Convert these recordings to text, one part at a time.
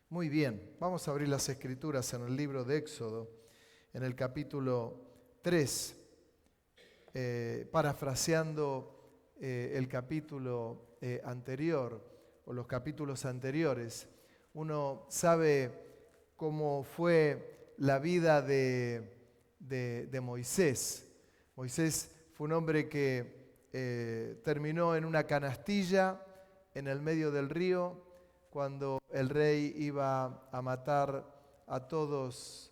Muy bien, vamos a abrir las Escrituras en el libro de Éxodo, en el capítulo 3, parafraseando el capítulo anterior o los capítulos anteriores. Uno sabe cómo fue la vida de Moisés. Moisés fue un hombre que terminó en una canastilla en el medio del río, cuando el rey iba a matar a todos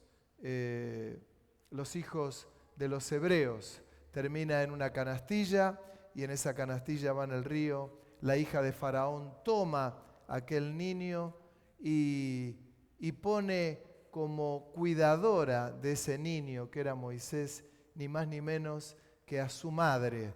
los hijos de los hebreos. Termina en una canastilla y en esa canastilla va en el río. La hija de Faraón toma a aquel niño y pone como cuidadora de ese niño, que era Moisés, ni más ni menos que a su madre,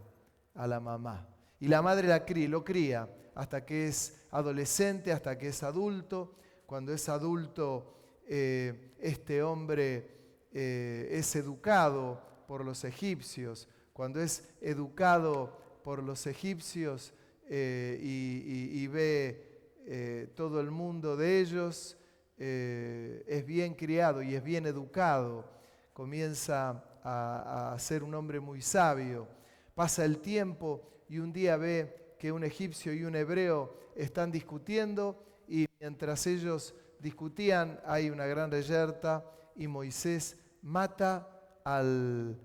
a la mamá. Y la madre lo cría hasta que es adolescente, hasta que es adulto. Cuando es adulto, este hombre es educado por los egipcios. Cuando es educado por los egipcios y ve todo el mundo de ellos, es bien criado y es bien educado. Comienza a ser un hombre muy sabio. Pasa el tiempo y un día ve que un egipcio y un hebreo están discutiendo, y mientras ellos discutían hay una gran reyerta y Moisés mata al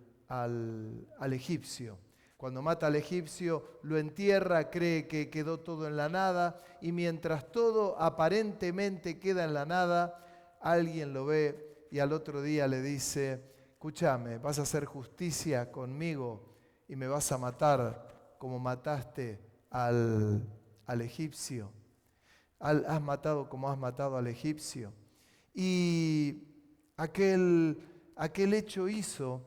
egipcio. Cuando mata al egipcio, lo entierra, cree que quedó todo en la nada, y mientras todo aparentemente queda en la nada, alguien lo ve y al otro día le dice: escúchame, vas a hacer justicia conmigo y me vas a matar como mataste al egipcio. Has matado como has matado al egipcio. Y aquel hecho hizo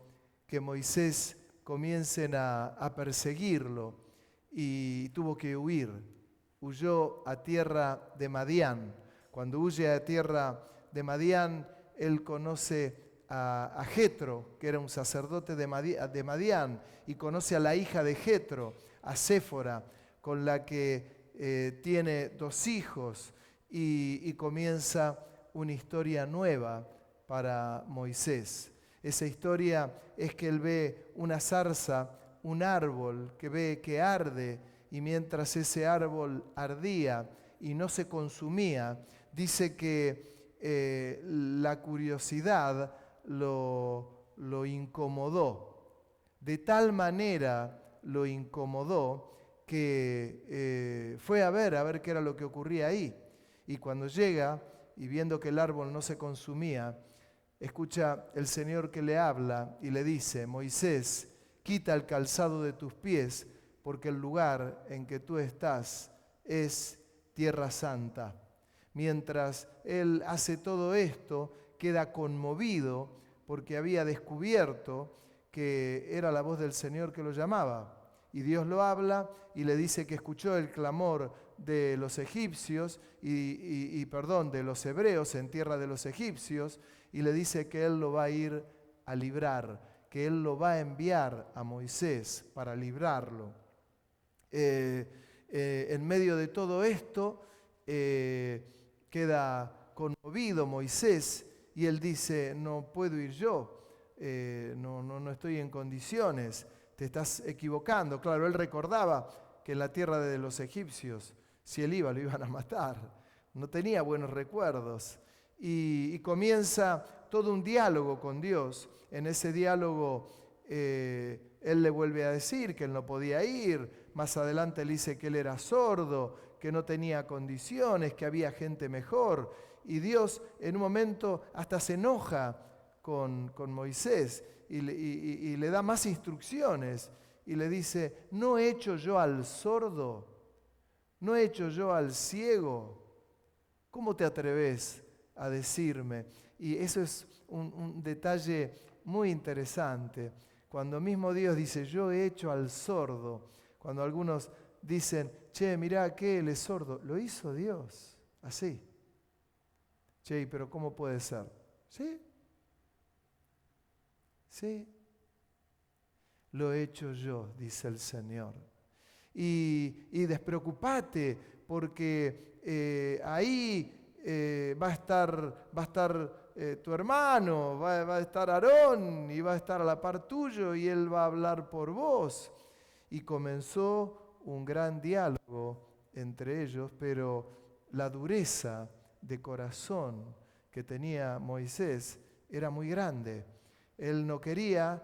que Moisés comiencen a perseguirlo y tuvo que huir. Huyó a tierra de Madián. Cuando huye a tierra de Madián, él conoce a Jetro, que era un sacerdote de Madián, y conoce a la hija de Jetro, a Séfora, con la que tiene 2 hijos, y comienza una historia nueva para Moisés. Esa historia es que él ve una zarza, un árbol que ve que arde, y mientras ese árbol ardía y no se consumía, dice que la curiosidad lo incomodó. De tal manera lo incomodó que fue a ver qué era lo que ocurría ahí. Y cuando llega y viendo que el árbol no se consumía, escucha el Señor que le habla y le dice: Moisés, quita el calzado de tus pies, porque el lugar en que tú estás es tierra santa. Mientras él hace todo esto, queda conmovido porque había descubierto que era la voz del Señor que lo llamaba. Y Dios lo habla y le dice que escuchó el clamor de los egipcios de los hebreos en tierra de los egipcios, y le dice que él lo va a ir a librar, que él lo va a enviar a Moisés para librarlo. En medio de todo esto queda conmovido Moisés y él dice: no puedo ir yo, no estoy en condiciones. Te estás equivocando. Claro, él recordaba que en la tierra de los egipcios, si él iba, lo iban a matar. No tenía buenos recuerdos. Y comienza todo un diálogo con Dios. En ese diálogo él le vuelve a decir que él no podía ir. Más adelante le dice que él era sordo, que no tenía condiciones, que había gente mejor. Y Dios en un momento hasta se enoja con Moisés y le da más instrucciones y le dice: ¿no he hecho yo al sordo? ¿No he hecho yo al ciego? ¿Cómo te atreves a decirme? Y eso es un detalle muy interesante. Cuando mismo Dios dice: yo he hecho al sordo. Cuando algunos dicen: che, mirá, aquel es sordo. Lo hizo Dios, así. Che, pero ¿cómo puede ser? ¿Sí? Sí, lo he hecho yo, dice el Señor. Y despreocupate, porque ahí va a estar tu hermano, va a estar Aarón y va a estar a la par tuyo y él va a hablar por vos. Y comenzó un gran diálogo entre ellos, pero la dureza de corazón que tenía Moisés era muy grande. Él no quería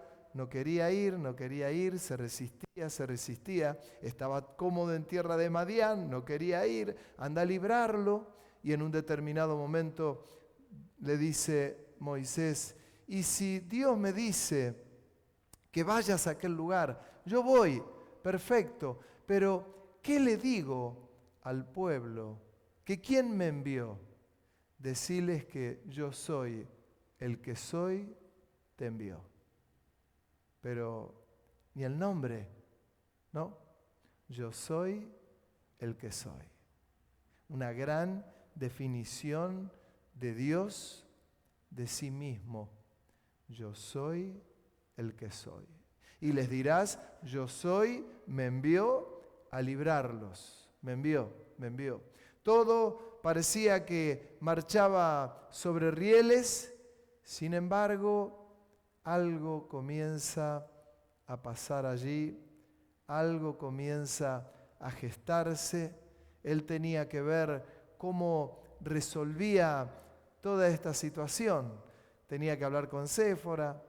ir, se resistía, estaba cómodo en tierra de Madián, no quería ir, anda a librarlo, y en un determinado momento le dice Moisés, y si Dios me dice que vayas a aquel lugar, yo voy, perfecto, pero ¿qué le digo al pueblo? ¿Que quién me envió? Deciles que yo soy el que soy, te envió. Pero ni el nombre, ¿no? Yo soy el que soy. Una gran definición de Dios, de sí mismo. Yo soy el que soy. Y les dirás, yo soy, me envió a librarlos. Me envió. Todo parecía que marchaba sobre rieles, sin embargo, algo comienza a pasar allí, algo comienza a gestarse. Él tenía que ver cómo resolvía toda esta situación. Tenía que hablar con Séfora,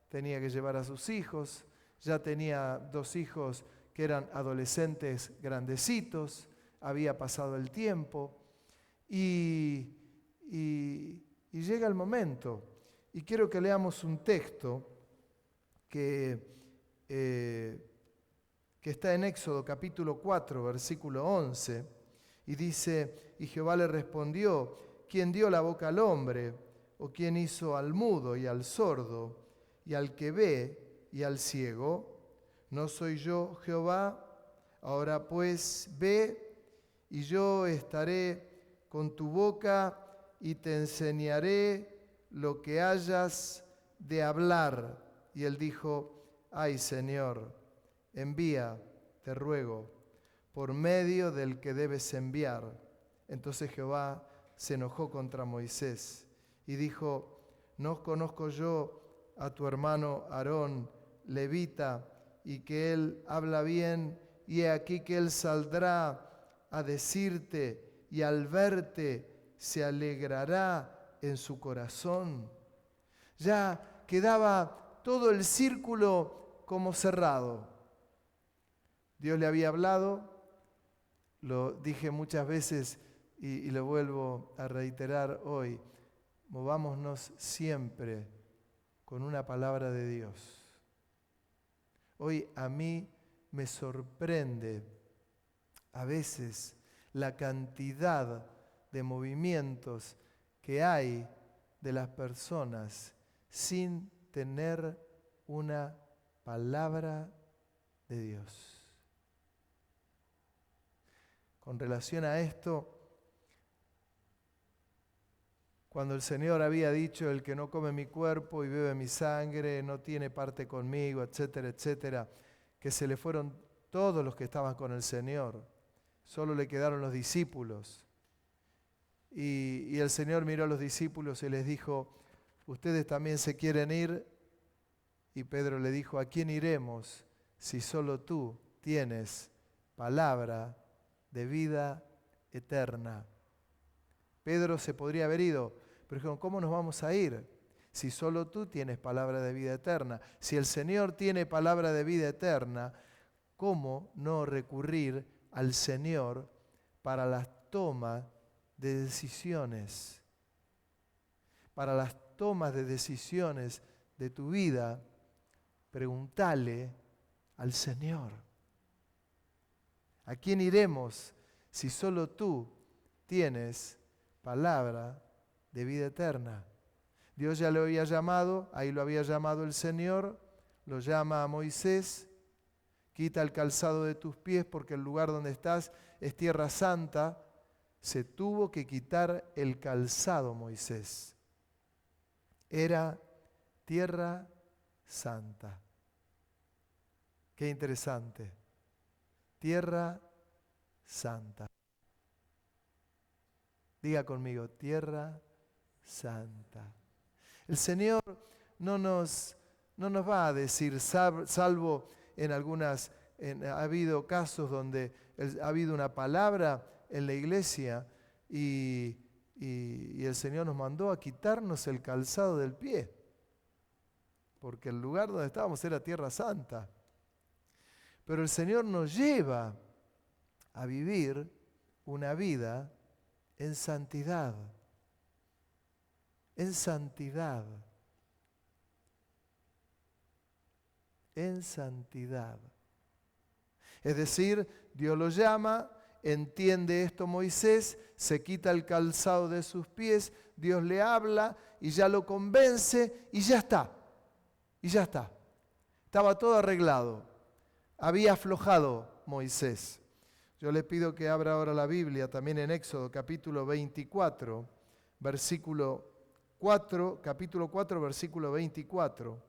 tenía que llevar a sus hijos, ya tenía 2 hijos que eran adolescentes grandecitos, había pasado el tiempo y llega el momento. Y quiero que leamos un texto que está en Éxodo capítulo 4, versículo 11, y dice, y Jehová le respondió, ¿quién dio la boca al hombre? ¿O quién hizo al mudo y al sordo, y al que ve y al ciego? ¿No soy yo Jehová? Ahora pues ve, y yo estaré con tu boca y te enseñaré lo que hayas de hablar. Y él dijo, ay Señor, envía, te ruego, por medio del que debes enviar. Entonces Jehová se enojó contra Moisés y dijo, ¿no conozco yo a tu hermano Aarón, levita, y que él habla bien, y he aquí que él saldrá a decirte, y al verte se alegrará en su corazón? Ya quedaba todo el círculo como cerrado. Dios le había hablado, lo dije muchas veces y lo vuelvo a reiterar hoy, movámonos siempre con una palabra de Dios. Hoy a mí me sorprende a veces la cantidad de movimientos que hay de las personas sin tener una palabra de Dios. Con relación a esto, cuando el Señor había dicho, el que no come mi cuerpo y bebe mi sangre, no tiene parte conmigo, etcétera, etcétera, que se le fueron todos los que estaban con el Señor, solo le quedaron los discípulos. Y el Señor miró a los discípulos y les dijo, ¿ustedes también se quieren ir? Y Pedro le dijo, ¿a quién iremos si solo tú tienes palabra de vida eterna? Pedro se podría haber ido, pero dijeron, ¿cómo nos vamos a ir si solo tú tienes palabra de vida eterna? Si el Señor tiene palabra de vida eterna, ¿cómo no recurrir al Señor para la toma de decisiones? Para las tomas de decisiones de tu vida, pregúntale al Señor. ¿A quién iremos si solo tú tienes palabra de vida eterna? Dios ya lo había llamado, ahí lo había llamado el Señor, lo llama a Moisés, quita el calzado de tus pies porque el lugar donde estás es tierra santa. Se tuvo que quitar el calzado Moisés. Era tierra santa. Qué interesante. Tierra santa. Diga conmigo, tierra santa. El Señor no nos va a decir, salvo en ha habido casos donde ha habido una palabra en la iglesia y el Señor nos mandó a quitarnos el calzado del pie, porque el lugar donde estábamos era tierra santa. Pero el Señor nos lleva a vivir una vida en santidad. En santidad. En santidad. Es decir, Dios lo llama, entiende esto Moisés, se quita el calzado de sus pies, Dios le habla y ya lo convence y ya está. Y ya está. Estaba todo arreglado. Había aflojado Moisés. Yo le pido que abra ahora la Biblia también en Éxodo capítulo 24, versículo 4, capítulo 4, versículo 24.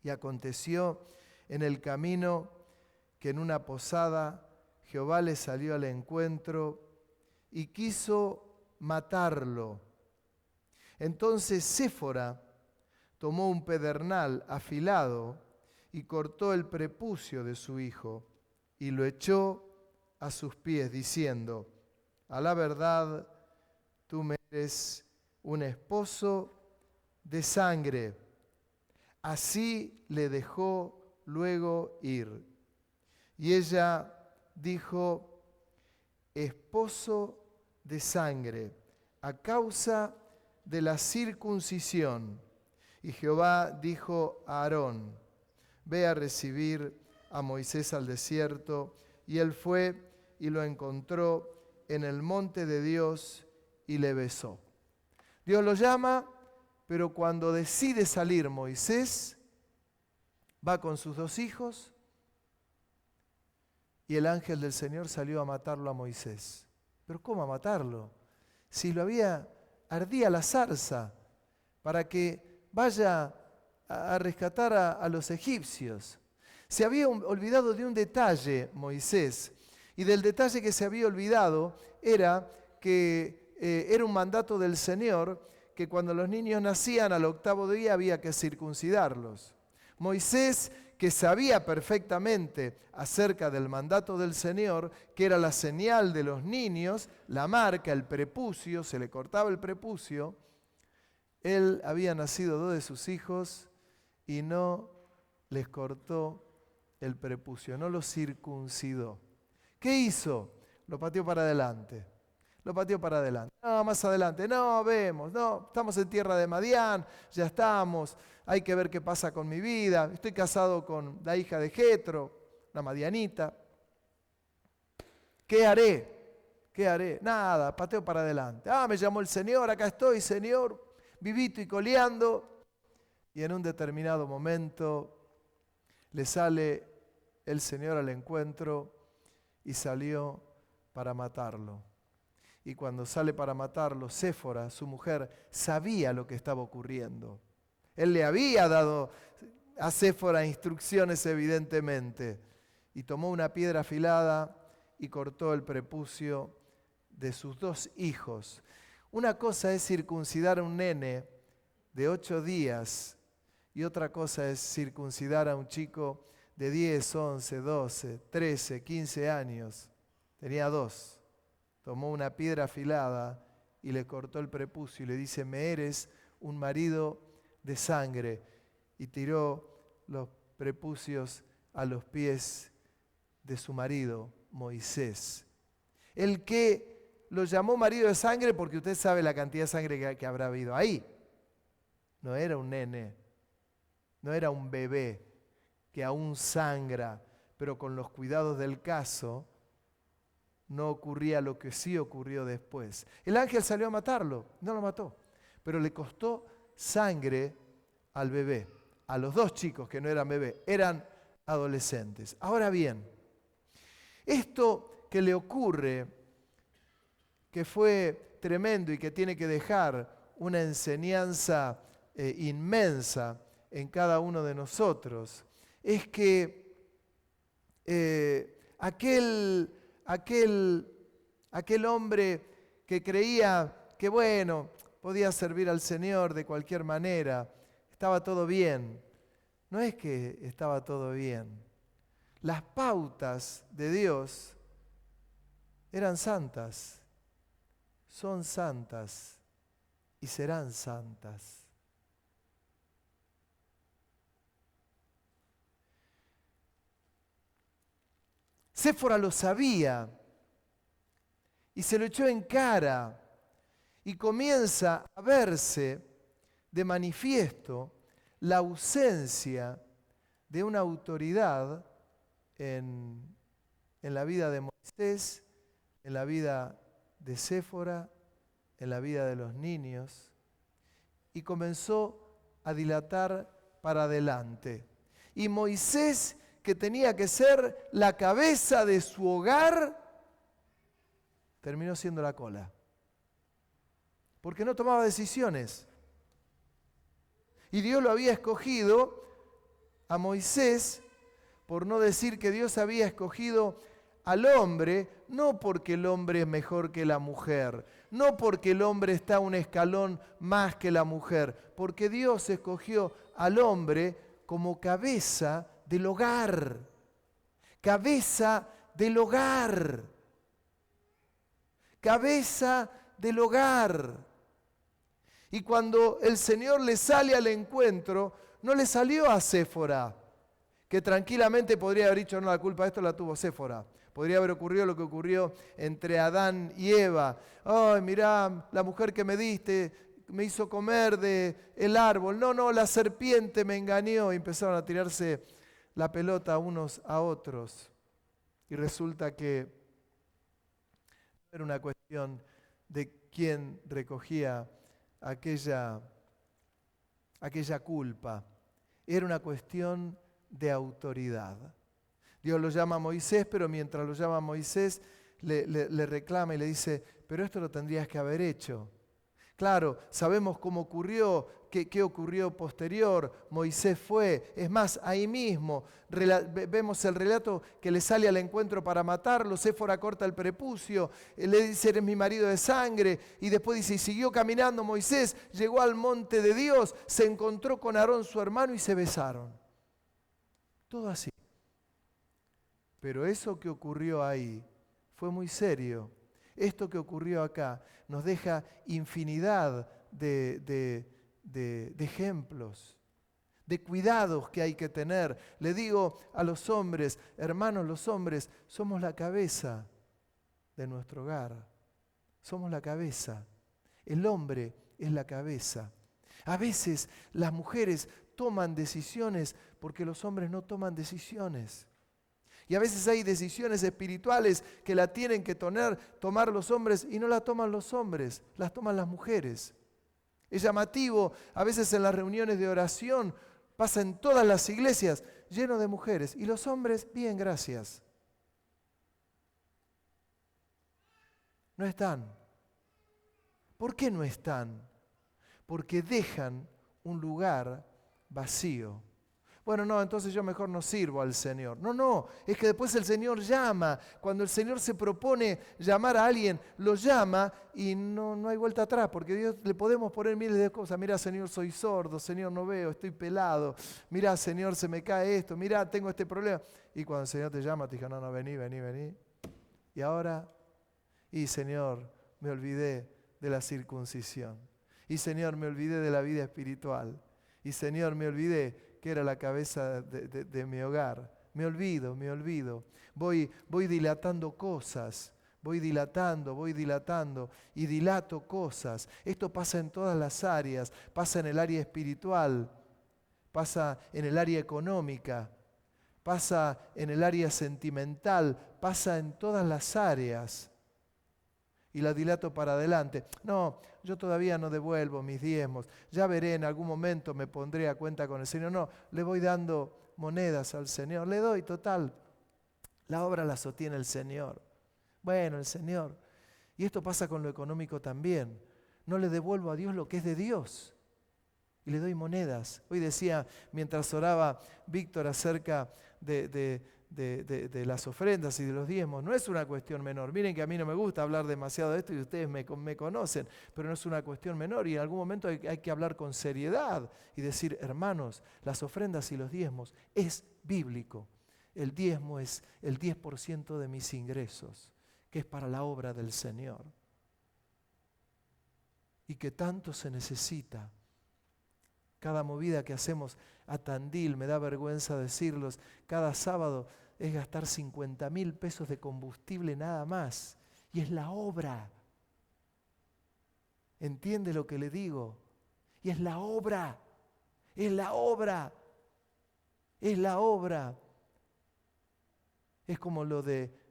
Y aconteció en el camino que en una posada Jehová le salió al encuentro y quiso matarlo. Entonces Séfora tomó un pedernal afilado y cortó el prepucio de su hijo y lo echó a sus pies, diciendo: a la verdad, tú me eres un esposo de sangre. Así le dejó luego ir. Y ella dijo: esposo de sangre, a causa de la circuncisión. Y Jehová dijo a Aarón: ve a recibir a Moisés al desierto. Y él fue y lo encontró en el monte de Dios y le besó. Dios lo llama, pero cuando decide salir Moisés, va con sus 2 hijos y el ángel del Señor salió a matarlo a Moisés. ¿Pero cómo a matarlo? Si ardía la zarza para que vaya a rescatar a los egipcios. Se había olvidado de un detalle Moisés, y del detalle que se había olvidado era que era un mandato del Señor que cuando los niños nacían al 8º día había que circuncidarlos. Moisés, que sabía perfectamente acerca del mandato del Señor, que era la señal de los niños, la marca, el prepucio, se le cortaba el prepucio, él había nacido 2 de sus hijos y no les cortó el prepucio, no lo circuncidó. ¿Qué hizo? Lo pateó para adelante. Lo pateó para adelante. No, más adelante. No, vemos. No, estamos en tierra de Madián. Ya estamos. Hay que ver qué pasa con mi vida. Estoy casado con la hija de Jetro, la madianita. ¿Qué haré? ¿Qué haré? Nada, pateo para adelante. Me llamó el Señor. Acá estoy, Señor. Vivito y coleando. Y en un determinado momento le sale el Señor al encuentro y salió para matarlo. Y cuando sale para matarlo, Séfora, su mujer, sabía lo que estaba ocurriendo. Él le había dado a Séfora instrucciones evidentemente. Y tomó una piedra afilada y cortó el prepucio de sus 2 hijos. Una cosa es circuncidar a un nene de 8 días y otra cosa es circuncidar a un chico de 10, 11, 12, 13, 15 años. Tenía 2. Tomó una piedra afilada y le cortó el prepucio y le dice: me eres un marido de sangre. Y tiró los prepucios a los pies de su marido, Moisés. El que lo llamó marido de sangre porque usted sabe la cantidad de sangre que habrá habido ahí. No era un nene, no era un bebé que aún sangra, pero con los cuidados del caso no ocurría lo que sí ocurrió después. El ángel salió a matarlo, no lo mató, pero le costó sangre al bebé, a los 2 chicos que no eran bebés, eran adolescentes. Ahora bien, esto que le ocurre, que fue tremendo y que tiene que dejar una enseñanza inmensa en cada uno de nosotros, es que aquel hombre que creía que, bueno, podía servir al Señor de cualquier manera, estaba todo bien. No es que estaba todo bien. Las pautas de Dios eran santas, son santas y serán santas. Séfora lo sabía y se lo echó en cara y comienza a verse de manifiesto la ausencia de una autoridad en la vida de Moisés, en la vida de Séfora, en la vida de los niños, y comenzó a dilatar para adelante. Y Moisés, que tenía que ser la cabeza de su hogar, terminó siendo la cola. Porque no tomaba decisiones. Y Dios lo había escogido a Moisés, por no decir que Dios había escogido al hombre, no porque el hombre es mejor que la mujer, no porque el hombre está un escalón más que la mujer, porque Dios escogió al hombre como cabeza del hogar. Cabeza del hogar. Cabeza del hogar. Y cuando el Señor le sale al encuentro, no le salió a Séfora, que tranquilamente podría haber dicho, no, la culpa de esto la tuvo Séfora. Podría haber ocurrido lo que ocurrió entre Adán y Eva. Ay, mirá, la mujer que me diste me hizo comer del árbol. No, la serpiente me engañó. Y empezaron a tirarse la pelota unos a otros. Y resulta que no era una cuestión de quién recogía aquella culpa. Era una cuestión de autoridad. Dios lo llama a Moisés, pero mientras lo llama a Moisés, le reclama y le dice, pero esto lo tendrías que haber hecho. Claro, sabemos cómo ocurrió, qué ocurrió posterior. Moisés fue, es más, ahí mismo vemos el relato que le sale al encuentro para matarlo. Séfora corta el prepucio, le dice, eres mi marido de sangre. Y después dice, y siguió caminando Moisés, llegó al monte de Dios, se encontró con Aarón su hermano y se besaron. Todo así. Pero eso que ocurrió ahí fue muy serio. Esto que ocurrió acá nos deja infinidad de ejemplos, de cuidados que hay que tener. Le digo a los hombres, hermanos, los hombres somos la cabeza de nuestro hogar. Somos la cabeza. El hombre es la cabeza. A veces las mujeres toman decisiones porque los hombres no toman decisiones. Y a veces hay decisiones espirituales que la tienen que tomar los hombres y no la toman los hombres, las toman las mujeres. Es llamativo, a veces en las reuniones de oración, pasa en todas las iglesias, lleno de mujeres. Y los hombres, bien, gracias. No están. ¿Por qué no están? Porque dejan un lugar vacío. Bueno, no, entonces yo mejor no sirvo al Señor. No, es que después el Señor llama. Cuando el Señor se propone llamar a alguien, lo llama y no hay vuelta atrás, porque Dios le podemos poner miles de cosas. Mira, Señor, soy sordo, Señor, no veo, estoy pelado. Mira, Señor, se me cae esto, mira, tengo este problema. Y cuando el Señor te llama, te dice, no, vení. Y ahora, Señor, me olvidé de la circuncisión. Y Señor, me olvidé de la vida espiritual. Y Señor, me olvidé que era la cabeza de mi hogar. Me olvido. Voy dilatando cosas. Voy dilatando y dilato cosas. Esto pasa en todas las áreas. Pasa en el área espiritual. Pasa en el área económica. Pasa en el área sentimental. Pasa en todas las áreas. Y la dilato para adelante. No, yo todavía no devuelvo mis diezmos. Ya veré, en algún momento me pondré a cuenta con el Señor. No, le voy dando monedas al Señor. Le doy, total. La obra la sostiene el Señor. Bueno, el Señor. Y esto pasa con lo económico también. No le devuelvo a Dios lo que es de Dios. Y le doy monedas. Hoy decía, mientras oraba Víctor acerca de de las ofrendas y de los diezmos no es una cuestión menor. Miren que a mí no me gusta hablar demasiado de esto y ustedes me conocen, pero no es una cuestión menor y en algún momento hay que hablar con seriedad y decir, hermanos, las ofrendas y los diezmos es bíblico. El diezmo es el 10% de mis ingresos, que es para la obra del Señor y que tanto se necesita. Cada movida que hacemos a Tandil, me da vergüenza decirlos, cada sábado es gastar 50.000 pesos de combustible nada más. Y es la obra. ¿Entiende lo que le digo? Y es la obra. Es la obra. Es la obra. Es como lo de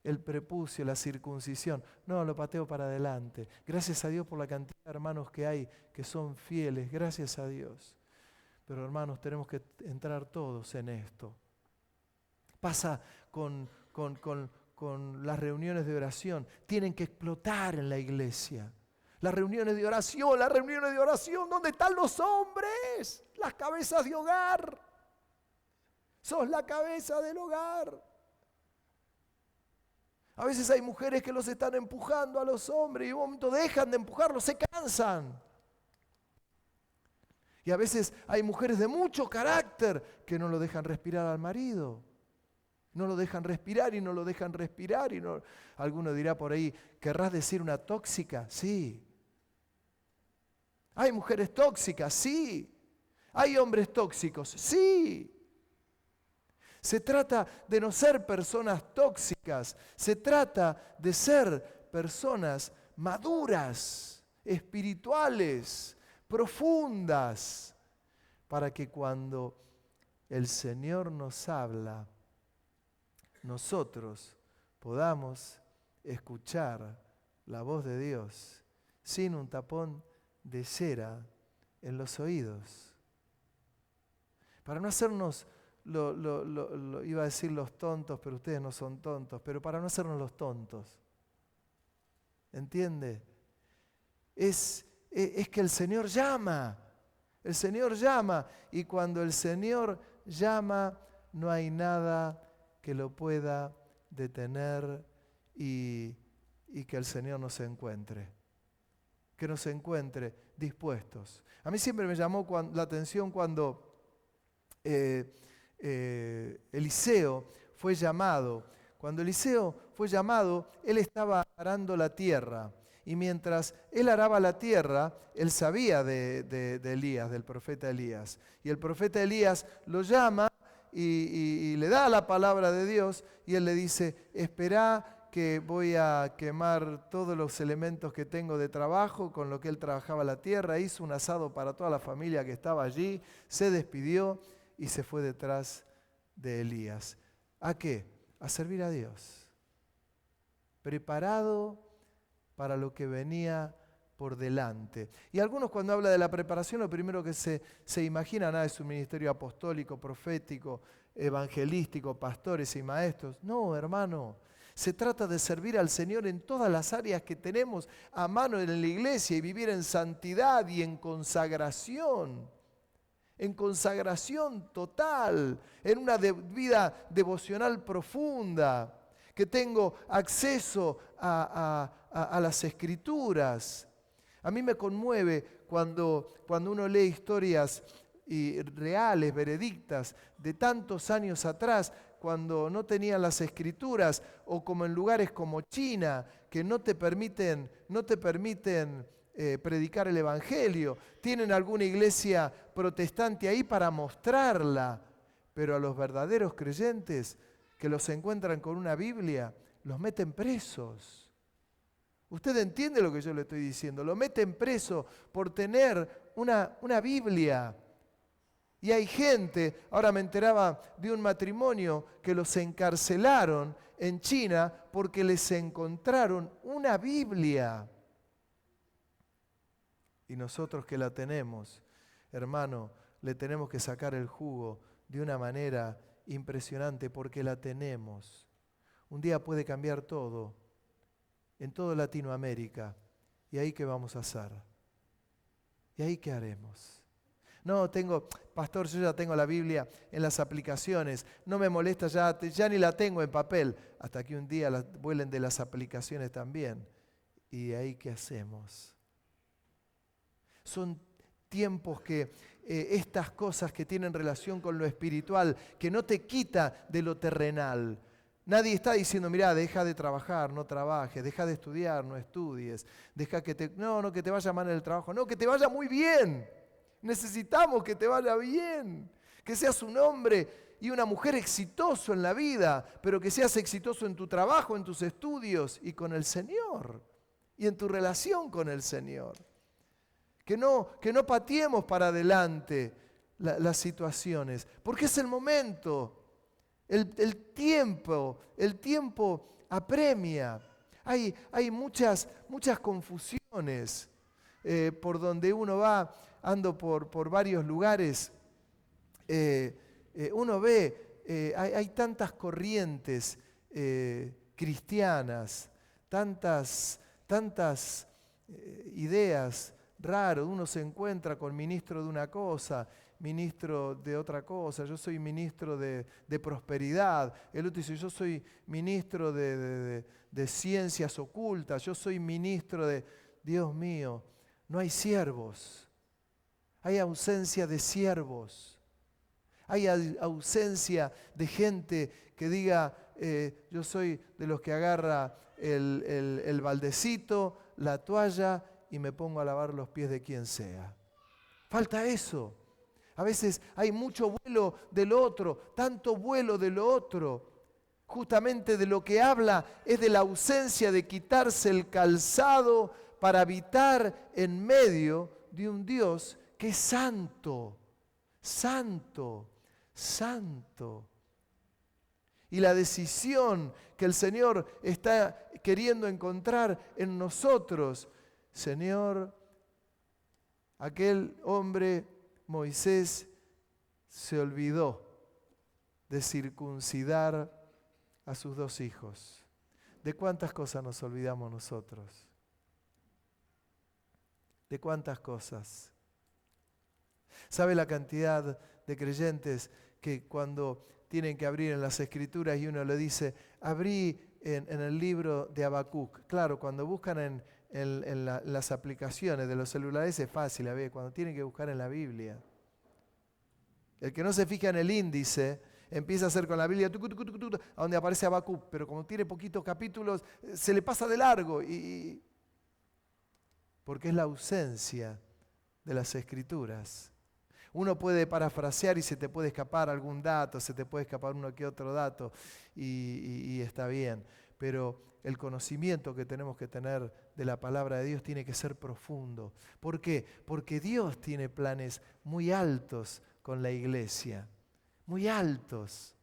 el prepucio, la circuncisión. No, lo pateo para adelante. Gracias a Dios por la cantidad de hermanos que hay que son fieles. Gracias a Dios. Pero hermanos, tenemos que entrar todos en esto. Pasa con las reuniones de oración. Tienen que explotar en la iglesia. Las reuniones de oración, las reuniones de oración. ¿Dónde están los hombres? Las cabezas de hogar. Sos la cabeza del hogar. A veces hay mujeres que los están empujando a los hombres y en un momento dejan de empujarlos, se cansan. Y a veces hay mujeres de mucho carácter que no lo dejan respirar al marido. No lo dejan respirar y no lo dejan respirar. Alguno dirá por ahí, ¿querrás decir una tóxica? Sí. ¿Hay mujeres tóxicas? Sí. ¿Hay hombres tóxicos? Sí. Se trata de no ser personas tóxicas, se trata de ser personas maduras, espirituales, profundas, para que cuando el Señor nos habla, nosotros podamos escuchar la voz de Dios sin un tapón de cera en los oídos. Para no hacernos iba a decir los tontos, pero ustedes no son tontos, pero para no hacernos los tontos. ¿Entiende? Es que el Señor llama y cuando el Señor llama no hay nada que lo pueda detener y que el Señor nos encuentre. Que nos encuentre dispuestos. A mí siempre me llamó la atención cuando Eliseo fue llamado. Cuando Eliseo fue llamado, él estaba arando la tierra. Y mientras él araba la tierra, él sabía de Elías, del profeta Elías. Y el profeta Elías lo llama y le da la palabra de Dios. Y él le dice, esperá que voy a quemar todos los elementos que tengo de trabajo, con lo que él trabajaba la tierra. Hizo un asado para toda la familia que estaba allí, se despidió y se fue detrás de Elías. ¿A qué? A servir a Dios. Preparado para lo que venía por delante. Y algunos cuando habla de la preparación, lo primero que se imaginan es un ministerio apostólico, profético, evangelístico, pastores y maestros. No, hermano. Se trata de servir al Señor en todas las áreas que tenemos a mano en la iglesia y vivir en santidad y en consagración. En consagración total, en una vida devocional profunda, que tengo acceso a las Escrituras. A mí me conmueve cuando uno lee historias reales, veredictas, de tantos años atrás, cuando no tenían las Escrituras, o como en lugares como China, que no te permiten predicar el Evangelio. Tienen alguna iglesia protestante ahí para mostrarla, pero a los verdaderos creyentes que los encuentran con una Biblia, los meten presos. ¿Usted entiende lo que yo le estoy diciendo? Lo meten preso por tener una Biblia. Y hay gente, ahora me enteraba de un matrimonio que los encarcelaron en China porque les encontraron una Biblia. Y nosotros que la tenemos, hermano, le tenemos que sacar el jugo de una manera impresionante porque la tenemos. Un día puede cambiar todo en toda Latinoamérica. ¿Y ahí qué vamos a hacer? ¿Y ahí qué haremos? No, pastor, yo ya tengo la Biblia en las aplicaciones. No me molesta, ya ni la tengo en papel. Hasta que un día vuelen de las aplicaciones también. ¿Y de ahí qué hacemos? Son tiempos que estas cosas que tienen relación con lo espiritual, que no te quita de lo terrenal. Nadie está diciendo, mirá, deja de trabajar, no trabajes, deja de estudiar, no estudies, deja que que te vaya mal en el trabajo, no, que te vaya muy bien. Necesitamos que te vaya bien, que seas un hombre y una mujer exitoso en la vida, pero que seas exitoso en tu trabajo, en tus estudios y con el Señor, y en tu relación con el Señor. Que no pateemos para adelante las situaciones, porque es el momento. El tiempo apremia. Hay muchas confusiones por donde uno va, ando por varios lugares, uno ve, hay tantas corrientes cristianas, tantas ideas raras. Uno se encuentra con ministro de una cosa, ministro de otra cosa. Yo soy ministro de prosperidad. El otro dice, yo soy ministro de ciencias ocultas. Yo soy ministro de... Dios mío, no hay siervos. Hay ausencia de siervos. Hay ausencia de gente que diga, yo soy de los que agarra el baldecito, la toalla y me pongo a lavar los pies de quien sea. Falta eso. A veces hay mucho vuelo del otro, tanto vuelo de lo otro. Justamente de lo que habla es de la ausencia de quitarse el calzado para habitar en medio de un Dios que es santo, santo, santo. Y la decisión que el Señor está queriendo encontrar en nosotros, Señor, aquel hombre, Moisés, se olvidó de circuncidar a sus 2 hijos. ¿De cuántas cosas nos olvidamos nosotros? ¿De cuántas cosas? ¿Sabe la cantidad de creyentes que cuando tienen que abrir en las Escrituras y uno le dice, abrí en el libro de Habacuc? Claro, cuando buscan en las aplicaciones de los celulares es fácil, a ver, cuando tienen que buscar en la Biblia. El que no se fija en el índice empieza a hacer con la Biblia a donde aparece Habacuc, pero como tiene poquitos capítulos se le pasa de largo porque es la ausencia de las Escrituras. Uno puede parafrasear y se te puede escapar algún dato, se te puede escapar uno que otro dato y está bien. Pero el conocimiento que tenemos que tener de la palabra de Dios tiene que ser profundo. ¿Por qué? Porque Dios tiene planes muy altos con la iglesia. Muy altos,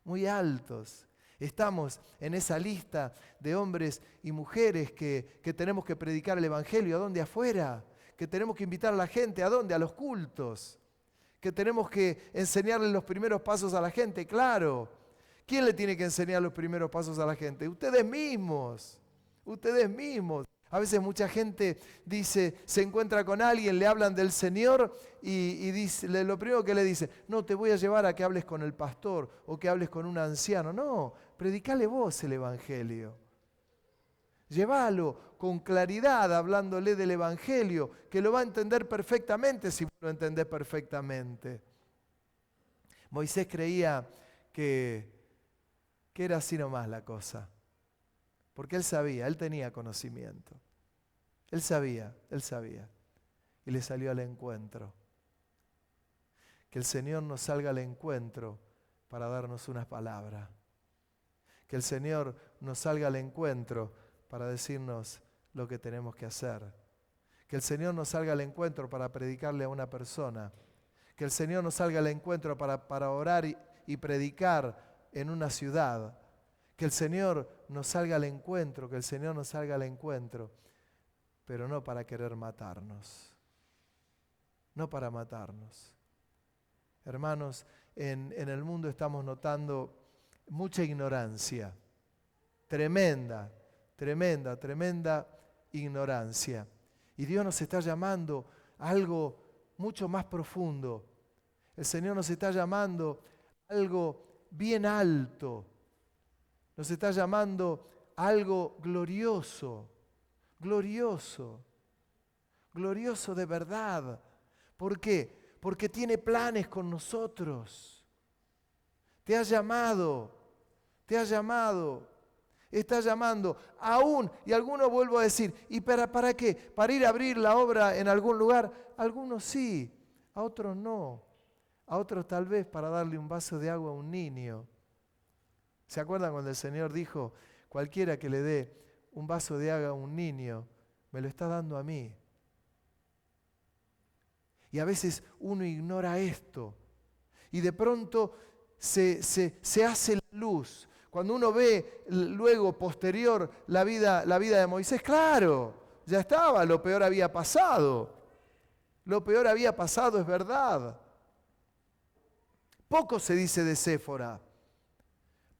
muy altos. Estamos en esa lista de hombres y mujeres que tenemos que predicar el Evangelio. ¿A dónde? Afuera. Que tenemos que invitar a la gente. ¿A dónde? A los cultos. Que tenemos que enseñarle los primeros pasos a la gente, claro. ¿Quién le tiene que enseñar los primeros pasos a la gente? Ustedes mismos, ustedes mismos. A veces mucha gente dice, se encuentra con alguien, le hablan del Señor y dice, lo primero que le dice, no, te voy a llevar a que hables con el pastor o que hables con un anciano. No, predicale vos el Evangelio. Llévalo con claridad hablándole del Evangelio, que lo va a entender perfectamente si vos lo entendés perfectamente. Moisés creía que era así nomás la cosa, porque él sabía, él tenía conocimiento. Él sabía, y le salió al encuentro. Que el Señor nos salga al encuentro para darnos unas palabras. Que el Señor nos salga al encuentro para decirnos lo que tenemos que hacer. Que el Señor nos salga al encuentro para predicarle a una persona. Que el Señor nos salga al encuentro para orar y predicar en una ciudad. Que el Señor nos salga al encuentro, pero no para querer matarnos. No para matarnos. Hermanos, en el mundo estamos notando mucha ignorancia. Tremenda ignorancia. Y Dios nos está llamando a algo mucho más profundo. El Señor nos está llamando a algo bien alto. Nos está llamando a algo glorioso, glorioso, glorioso de verdad. ¿Por qué? Porque tiene planes con nosotros. Te ha llamado, está llamando aún, y algunos vuelvo a decir, ¿y para qué? ¿Para ir a abrir la obra en algún lugar? Algunos sí, a otros no. A otros tal vez para darle un vaso de agua a un niño. ¿Se acuerdan cuando el Señor dijo, cualquiera que le dé un vaso de agua a un niño, me lo está dando a mí? Y a veces uno ignora esto. Y de pronto se hace la luz. Cuando uno ve luego, posterior, la vida de Moisés, claro, ya estaba, lo peor había pasado. Lo peor había pasado, es verdad. Poco se dice de Séfora,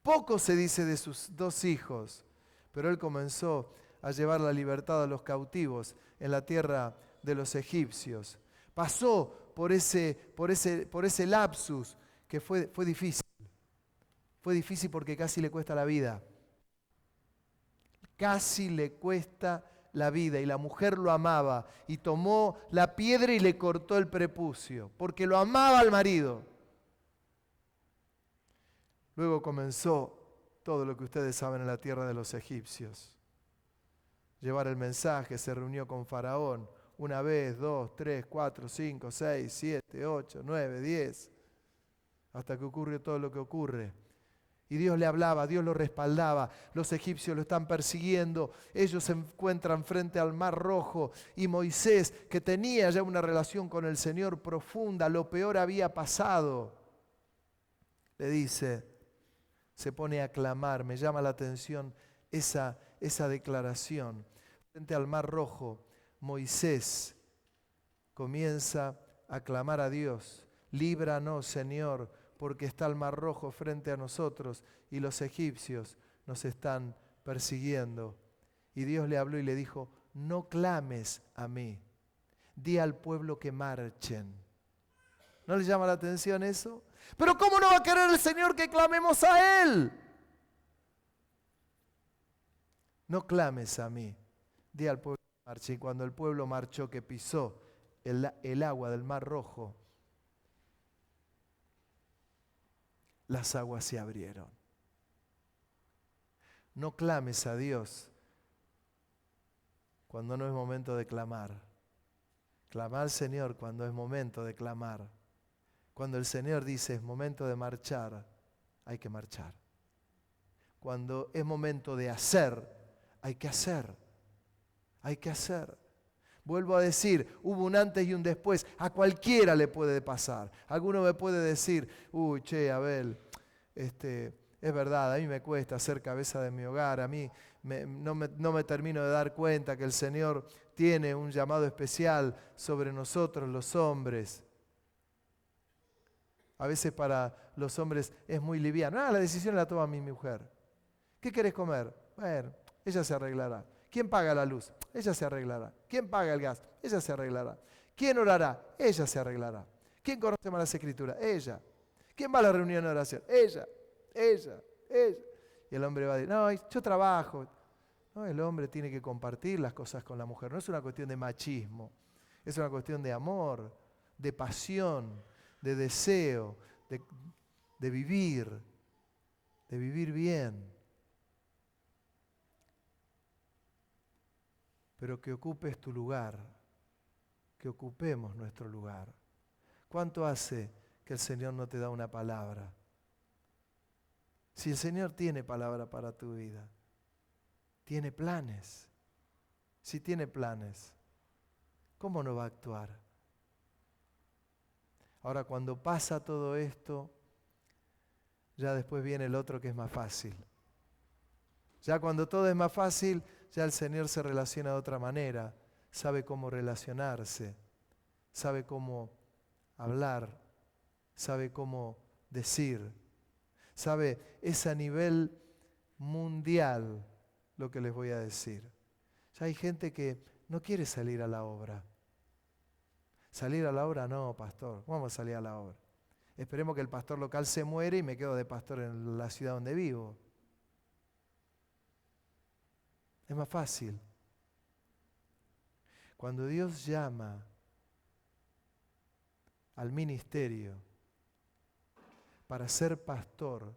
poco se dice de sus 2 hijos, pero él comenzó a llevar la libertad a los cautivos en la tierra de los egipcios. Pasó por ese lapsus que fue difícil. Fue difícil porque casi le cuesta la vida. Casi le cuesta la vida. Y la mujer lo amaba y tomó la piedra y le cortó el prepucio, porque lo amaba al marido. Luego comenzó todo lo que ustedes saben en la tierra de los egipcios. Llevar el mensaje, se reunió con Faraón 1 vez, 2, 3, 4, 5, 6, 7, 8, 9, 10, hasta que ocurrió todo lo que ocurre. Y Dios le hablaba, Dios lo respaldaba, los egipcios lo están persiguiendo, ellos se encuentran frente al Mar Rojo y Moisés, que tenía ya una relación con el Señor profunda, lo peor había pasado, le dice, se pone a clamar, me llama la atención esa declaración. Frente al Mar Rojo, Moisés comienza a clamar a Dios, líbranos, Señor, porque está el Mar Rojo frente a nosotros y los egipcios nos están persiguiendo. Y Dios le habló y le dijo, no clames a mí, di al pueblo que marchen. ¿No le llama la atención eso? Pero ¿cómo no va a querer el Señor que clamemos a Él? No clames a mí, di al pueblo que marche. Y cuando el pueblo marchó, que pisó el agua del Mar Rojo, las aguas se abrieron. No clames a Dios cuando no es momento de clamar. Clama al Señor cuando es momento de clamar. Cuando el Señor dice es momento de marchar, hay que marchar. Cuando es momento de hacer, hay que hacer. Hay que hacer. Vuelvo a decir, hubo un antes y un después. A cualquiera le puede pasar. Alguno me puede decir, uy, che, Abel, es verdad, a mí me cuesta ser cabeza de mi hogar. A mí no me termino de dar cuenta que el Señor tiene un llamado especial sobre nosotros los hombres. A veces para los hombres es muy liviano. La decisión la toma mi mujer. ¿Qué querés comer? Bueno, ella se arreglará. ¿Quién paga la luz? Ella se arreglará. ¿Quién paga el gas? Ella se arreglará. ¿Quién orará? Ella se arreglará. ¿Quién conoce más las escrituras? Ella. ¿Quién va a la reunión de oración? Ella. Y el hombre va a decir, no, yo trabajo. No, el hombre tiene que compartir las cosas con la mujer. No es una cuestión de machismo. Es una cuestión de amor, de pasión, de deseo, de vivir bien. Pero que ocupes tu lugar, que ocupemos nuestro lugar. ¿Cuánto hace que el Señor no te da una palabra? Si el Señor tiene palabra para tu vida, tiene planes. Si tiene planes, ¿cómo no va a actuar? Ahora, cuando pasa todo esto, ya después viene el otro que es más fácil. Ya cuando todo es más fácil, ya el Señor se relaciona de otra manera, sabe cómo relacionarse, sabe cómo hablar, sabe cómo decir, sabe, es a nivel mundial lo que les voy a decir. Ya hay gente que no quiere salir a la obra. ¿Salir a la obra? No, pastor. ¿Cómo vamos a salir a la obra? Esperemos que el pastor local se muere y me quedo de pastor en la ciudad donde vivo. Es más fácil. Cuando Dios llama al ministerio para ser pastor,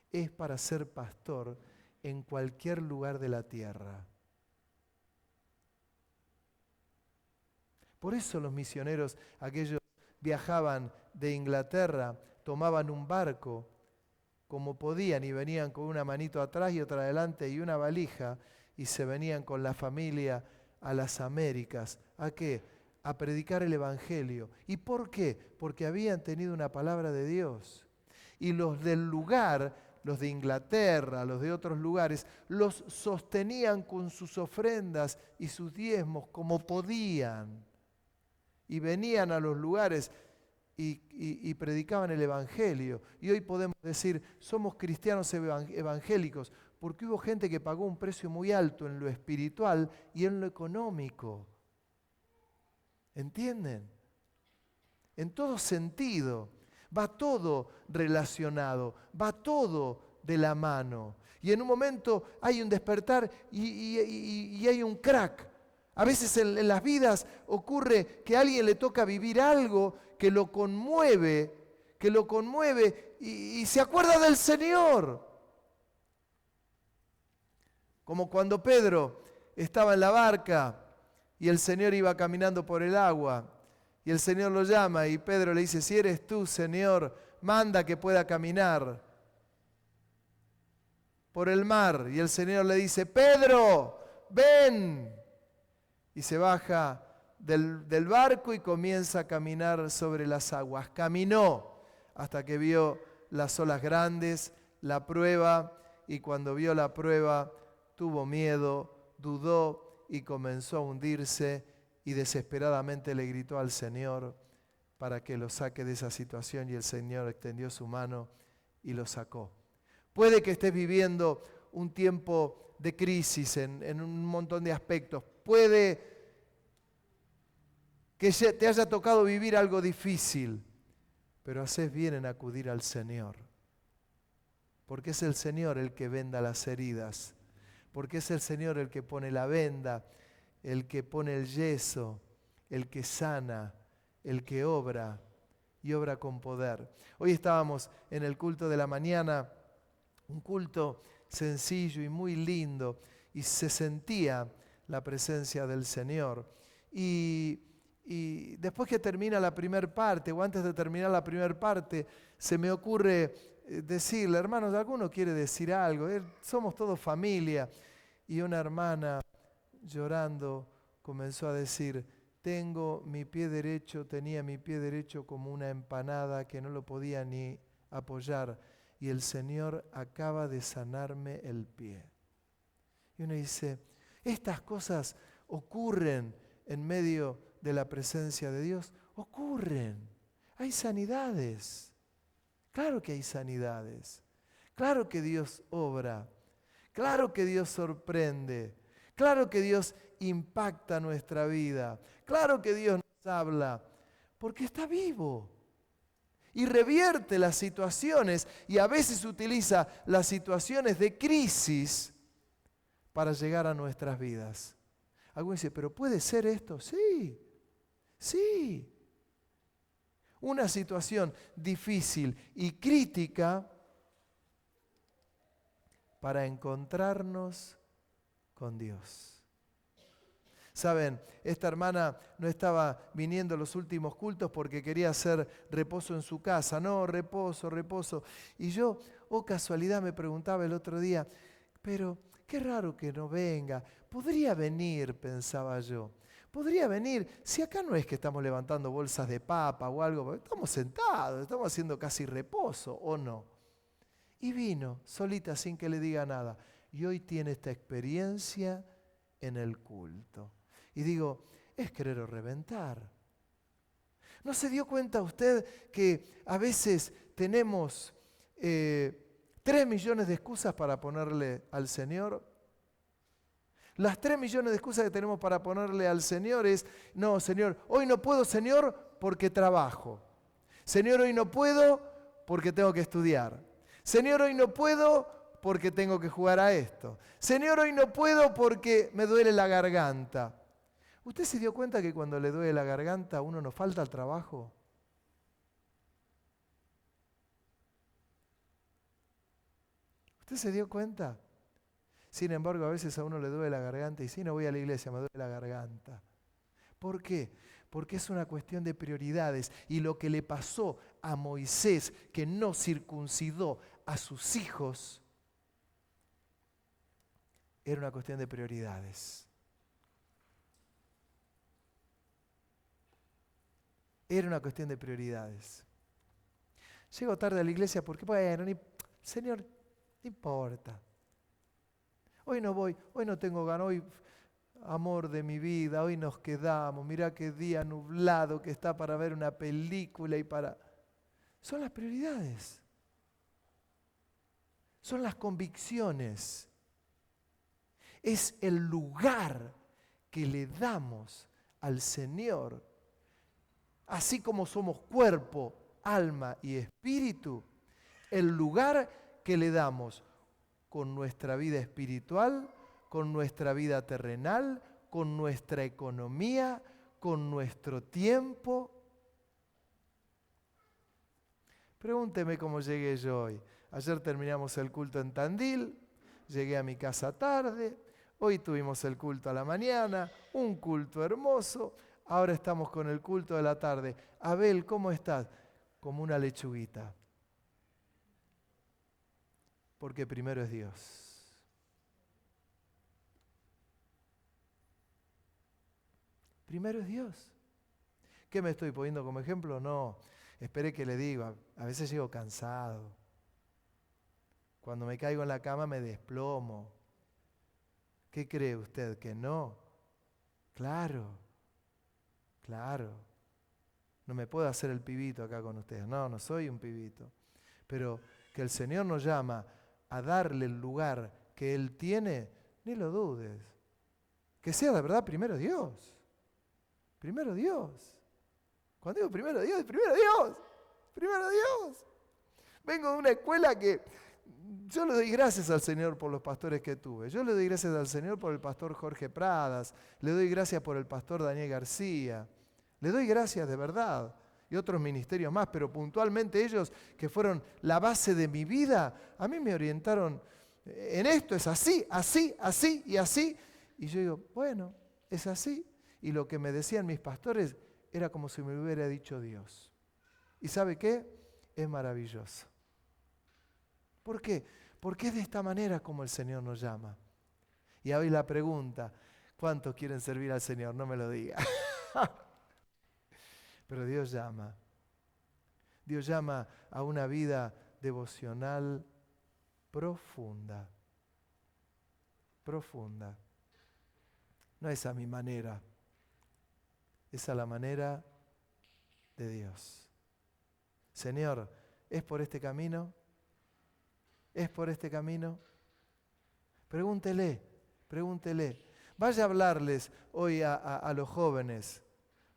es para ser pastor en cualquier lugar de la tierra. Por eso los misioneros, aquellos viajaban de Inglaterra, tomaban un barco como podían y venían con una manito atrás y otra adelante y una valija y se venían con la familia a las Américas. ¿A qué? A predicar el Evangelio. ¿Y por qué? Porque habían tenido una palabra de Dios. Y los del lugar, los de Inglaterra, los de otros lugares, los sostenían con sus ofrendas y sus diezmos como podían. Y venían a los lugares y predicaban el Evangelio. Y hoy podemos decir, somos cristianos evangélicos, porque hubo gente que pagó un precio muy alto en lo espiritual y en lo económico. ¿Entienden? En todo sentido. Va todo relacionado, va todo de la mano. Y en un momento hay un despertar y hay un crack. A veces en las vidas ocurre que a alguien le toca vivir algo que lo conmueve y se acuerda del Señor. Como cuando Pedro estaba en la barca y el Señor iba caminando por el agua y el Señor lo llama y Pedro le dice, si eres tú, Señor, manda que pueda caminar por el mar. Y el Señor le dice, Pedro, ven. Y se baja del barco y comienza a caminar sobre las aguas. Caminó hasta que vio las olas grandes, la prueba, y cuando vio la prueba tuvo miedo, dudó y comenzó a hundirse y desesperadamente le gritó al Señor para que lo saque de esa situación y el Señor extendió su mano y lo sacó. Puede que estés viviendo un tiempo de crisis en un montón de aspectos. Puede que te haya tocado vivir algo difícil, pero haces bien en acudir al Señor. Porque es el Señor el que venda las heridas. Porque es el Señor el que pone la venda, el que pone el yeso, el que sana, el que obra y obra con poder. Hoy estábamos en el culto de la mañana, un culto sencillo y muy lindo, y se sentía la presencia del Señor. Y después que termina la primera parte, o antes de terminar la primera parte, se me ocurre decirle, hermanos, ¿alguno quiere decir algo? Somos todos familia. Y una hermana llorando comenzó a decir, tenía mi pie derecho como una empanada que no lo podía ni apoyar y el Señor acaba de sanarme el pie. Y uno dice, estas cosas ocurren en medio de la presencia de Dios, ocurren. Hay sanidades. Claro que hay sanidades. Claro que Dios obra. Claro que Dios sorprende. Claro que Dios impacta nuestra vida. Claro que Dios nos habla. Porque está vivo. Y revierte las situaciones. Y a veces utiliza las situaciones de crisis para llegar a nuestras vidas. Alguno dice, ¿pero puede ser esto? Sí. Sí. Una situación difícil y crítica para encontrarnos con Dios. Saben, esta hermana no estaba viniendo a los últimos cultos porque quería hacer reposo en su casa. No, reposo. Y yo, casualidad, me preguntaba el otro día, pero qué raro que no venga. Podría venir, pensaba yo. Podría venir, si acá no es que estamos levantando bolsas de papa o algo, estamos sentados, estamos haciendo casi reposo, ¿o no? Y vino, solita, sin que le diga nada. Y hoy tiene esta experiencia en el culto. Y digo, es querer o reventar. ¿No se dio cuenta usted que a veces tenemos 3 millones de excusas para ponerle al Señor? Las 3 millones de excusas que tenemos para ponerle al Señor es, no, Señor, hoy no puedo, Señor, porque trabajo. Señor, hoy no puedo porque tengo que estudiar. Señor, hoy no puedo porque tengo que jugar a esto. Señor, hoy no puedo porque me duele la garganta. ¿Usted se dio cuenta que cuando le duele la garganta a uno no falta al trabajo? ¿Usted se dio cuenta? Sin embargo, a veces a uno le duele la garganta y si no voy a la iglesia, me duele la garganta. ¿Por qué? Porque es una cuestión de prioridades. Y lo que le pasó a Moisés, que no circuncidó a sus hijos, era una cuestión de prioridades. Era una cuestión de prioridades. Llego tarde a la iglesia porque, bueno, Señor, no importa. Hoy no voy, hoy no tengo ganas, hoy amor de mi vida, hoy nos quedamos, mirá qué día nublado que está para ver una película y para... Son las prioridades. Son las convicciones. Es el lugar que le damos al Señor. Así como somos cuerpo, alma y espíritu, el lugar que le damos con nuestra vida espiritual, con nuestra vida terrenal, con nuestra economía, con nuestro tiempo. Pregúnteme cómo llegué yo hoy. Ayer terminamos el culto en Tandil, llegué a mi casa tarde, hoy tuvimos el culto a la mañana, un culto hermoso. Ahora estamos con el culto de la tarde. Abel, ¿cómo estás? Como una lechuguita. Porque primero es Dios. Primero es Dios. ¿Qué me estoy poniendo como ejemplo? No, espere que le diga. A veces llego cansado. Cuando me caigo en la cama me desplomo. ¿Qué cree usted? ¿Que no? Claro. Claro, no me puedo hacer el pibito acá con ustedes. No, no soy un pibito. Pero que el Señor nos llama a darle el lugar que Él tiene, ni lo dudes. Que sea de verdad primero Dios. Primero Dios. Cuando digo primero Dios, primero Dios. Primero Dios. Vengo de una escuela que yo le doy gracias al Señor por los pastores que tuve. Yo le doy gracias al Señor por el pastor Jorge Pradas. Le doy gracias por el pastor Daniel García. Le doy gracias de verdad. Y otros ministerios más, pero puntualmente ellos que fueron la base de mi vida, a mí me orientaron en esto, es así, así, así y así. Y yo digo, bueno, es así. Y lo que me decían mis pastores era como si me hubiera dicho Dios. ¿Y sabe qué? Es maravilloso. ¿Por qué? Porque es de esta manera como el Señor nos llama. Y hoy la pregunta, ¿cuántos quieren servir al Señor? No me lo diga. Pero Dios llama. Dios llama a una vida devocional profunda. Profunda. No es a mi manera. Es a la manera de Dios. Señor, ¿es por este camino? ¿Es por este camino? Pregúntele, pregúntele. Vaya a hablarles hoy a los jóvenes.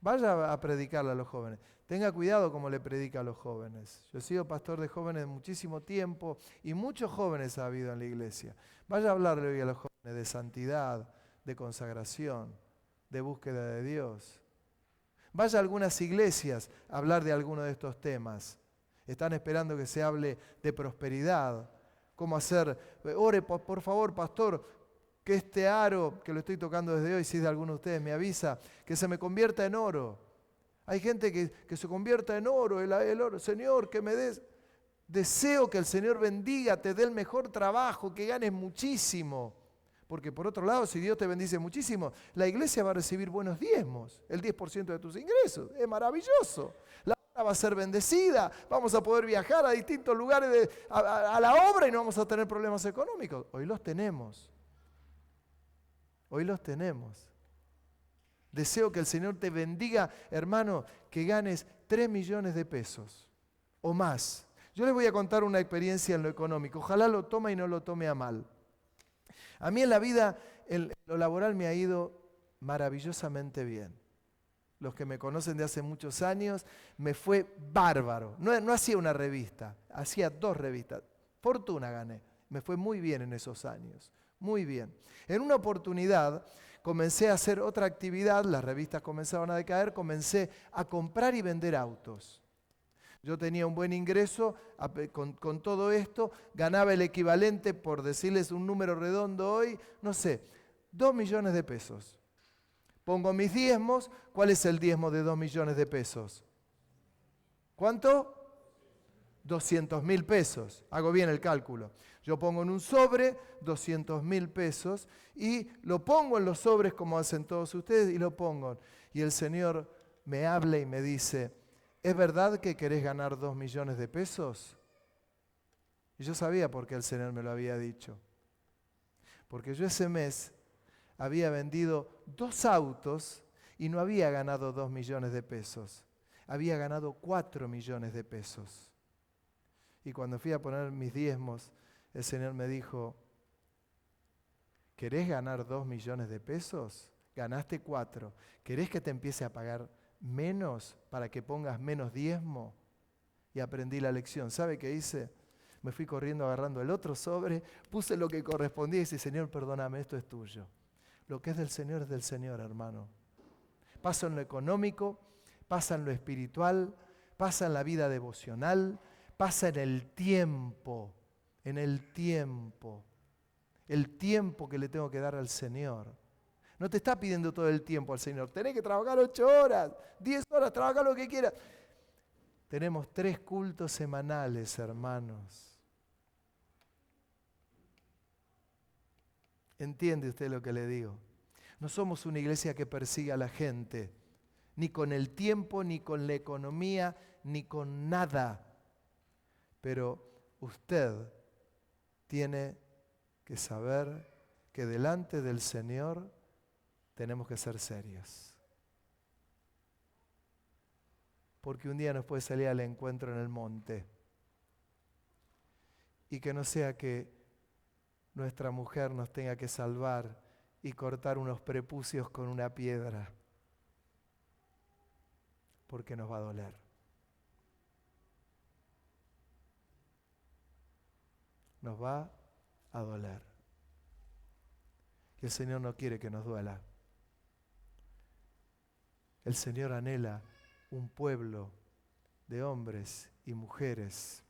Vaya a predicarle a los jóvenes. Tenga cuidado como le predica a los jóvenes. Yo he sido pastor de jóvenes muchísimo tiempo y muchos jóvenes ha habido en la iglesia. Vaya a hablarle hoy a los jóvenes de santidad, de consagración, de búsqueda de Dios. Vaya a algunas iglesias a hablar de alguno de estos temas. Están esperando que se hable de prosperidad. ¿Cómo hacer? Ore, por favor, pastor, que este aro, que lo estoy tocando desde hoy, si es de alguno de ustedes me avisa, que se me convierta en oro. Hay gente que se convierta en oro, el oro. Señor, que me des. Deseo que el Señor bendiga, te dé el mejor trabajo, que ganes muchísimo. Porque por otro lado, si Dios te bendice muchísimo, la iglesia va a recibir buenos diezmos, el 10% de tus ingresos. Es maravilloso. La obra va a ser bendecida, vamos a poder viajar a distintos lugares a la obra y no vamos a tener problemas económicos. Hoy los tenemos. Hoy los tenemos. Deseo que el Señor te bendiga, hermano, que ganes 3 millones de pesos o más. Yo les voy a contar una experiencia en lo económico. Ojalá lo tome y no lo tome a mal. A mí en la vida, en Lo laboral me ha ido maravillosamente bien. Los que me conocen de hace muchos años, me fue bárbaro. No hacía una revista, hacía 2 revistas. Fortuna gané. Me fue muy bien en esos años, muy bien. En una oportunidad comencé a hacer otra actividad, las revistas comenzaban a decaer, comencé a comprar y vender autos. Yo tenía un buen ingreso con todo esto, ganaba el equivalente, por decirles un número redondo hoy, no sé, 2 millones de pesos. Pongo mis diezmos, ¿cuál es el diezmo de 2 millones de pesos? ¿Cuánto? 200.000 pesos. Hago bien el cálculo. Yo pongo en un sobre 200.000 pesos y lo pongo en los sobres como hacen todos ustedes y lo pongo. Y el Señor me habla y me dice, ¿es verdad que querés ganar 2 millones de pesos? Y yo sabía por qué el Señor me lo había dicho. Porque yo ese mes había vendido 2 autos y no había ganado 2 millones de pesos. Había ganado 4 millones de pesos. Y cuando fui a poner mis diezmos, el Señor me dijo, ¿querés ganar 2 millones de pesos? Ganaste 4. ¿Querés que te empiece a pagar menos para que pongas menos diezmo? Y aprendí la lección. ¿Sabe qué hice? Me fui corriendo agarrando el otro sobre, puse lo que correspondía y dije, Señor, perdóname, esto es tuyo. Lo que es del Señor es del Señor, hermano. Pasa en lo económico, pasa en lo espiritual, pasa en la vida devocional, pasa en el tiempo, el tiempo que le tengo que dar al Señor. No te está pidiendo todo el tiempo al Señor, tenés que trabajar 8 horas, 10 horas, trabajar lo que quieras. Tenemos 3 cultos semanales, hermanos. ¿Entiende usted lo que le digo? No somos una iglesia que persigue a la gente, ni con el tiempo, ni con la economía, ni con nada. Pero usted tiene que saber que delante del Señor tenemos que ser serios. Porque un día nos puede salir al encuentro en el monte. Y que no sea que nuestra mujer nos tenga que salvar y cortar unos prepucios con una piedra. Porque nos va a doler. Nos va a doler. Y el Señor no quiere que nos duela. El Señor anhela un pueblo de hombres y mujeres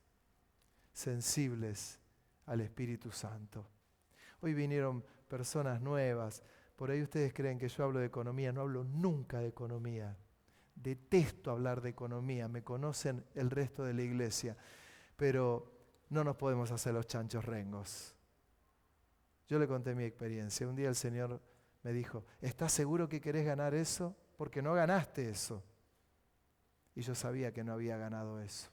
sensibles al Espíritu Santo. Hoy vinieron personas nuevas. Por ahí ustedes creen que yo hablo de economía. No hablo nunca de economía. Detesto hablar de economía. Me conocen el resto de la iglesia. Pero no nos podemos hacer los chanchos rengos. Yo le conté mi experiencia. Un día el Señor me dijo, ¿estás seguro que querés ganar eso? Porque no ganaste eso. Y yo sabía que no había ganado eso.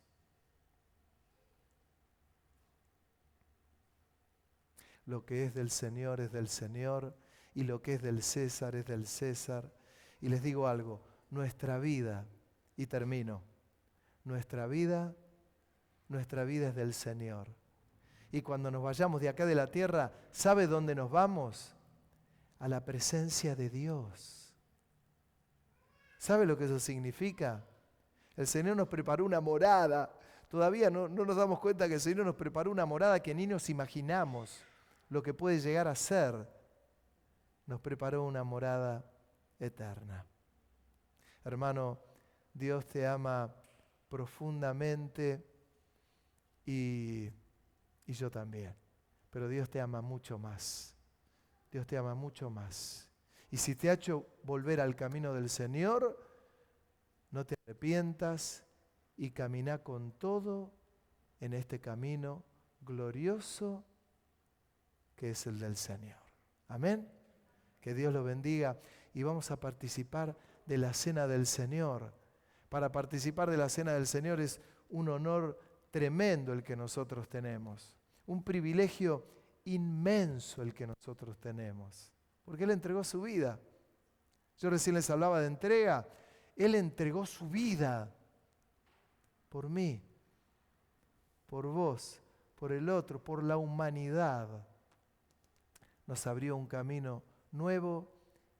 Lo que es del Señor es del Señor, y lo que es del César es del César. Y les digo algo, nuestra vida, y termino, nuestra vida es del Señor. Y cuando nos vayamos de acá de la tierra, ¿sabe dónde nos vamos? A la presencia de Dios. ¿Sabe lo que eso significa? El Señor nos preparó una morada. Todavía no nos damos cuenta que el Señor nos preparó una morada que ni nos imaginamos lo que puede llegar a ser. Nos preparó una morada eterna. Hermano, Dios te ama profundamente y yo también. Pero Dios te ama mucho más. Dios te ama mucho más. Y si te ha hecho volver al camino del Señor, no te arrepientas y camina con todo en este camino glorioso que es el del Señor. Amén. Que Dios lo bendiga y vamos a participar de la cena del Señor. Para participar de la cena del Señor es un honor tremendo el que nosotros tenemos. Un privilegio inmenso el que nosotros tenemos. Porque Él entregó su vida. Yo recién les hablaba de entrega. Él entregó su vida por mí, por vos, por el otro, por la humanidad. Nos abrió un camino nuevo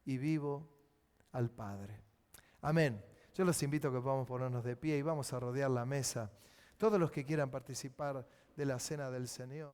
y vivo al Padre. Amén. Yo los invito a que podamos ponernos de pie y vamos a rodear la mesa. Todos los que quieran participar de la cena del Señor.